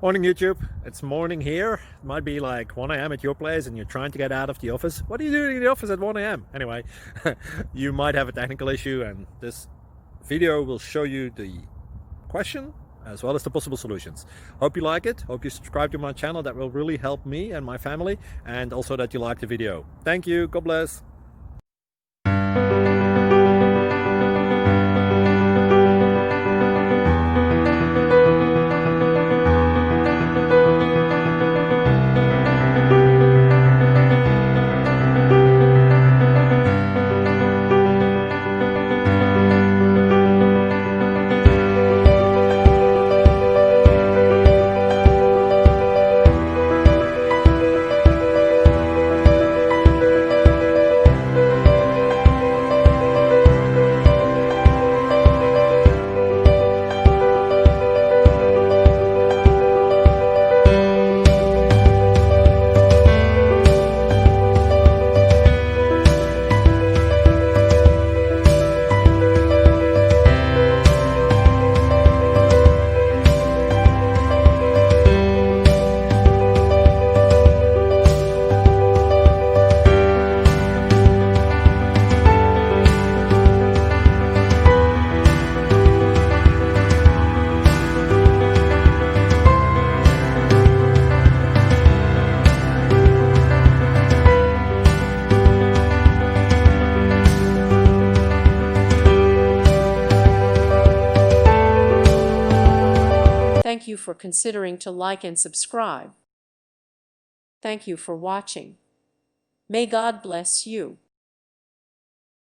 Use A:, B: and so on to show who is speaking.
A: Morning YouTube, it's morning here. It might be like 1 a.m. at your place and you're trying to get out of the office. What are you doing in the office at 1 a.m.? Anyway, you might have a technical issue and this video will show you the question as well as the possible solutions. Hope you like it, hope you subscribe to my channel. That will really help me and my family, and also that you like the video. Thank you, God bless.
B: Thank you for considering to like and subscribe. Thank you for watching. May God bless you.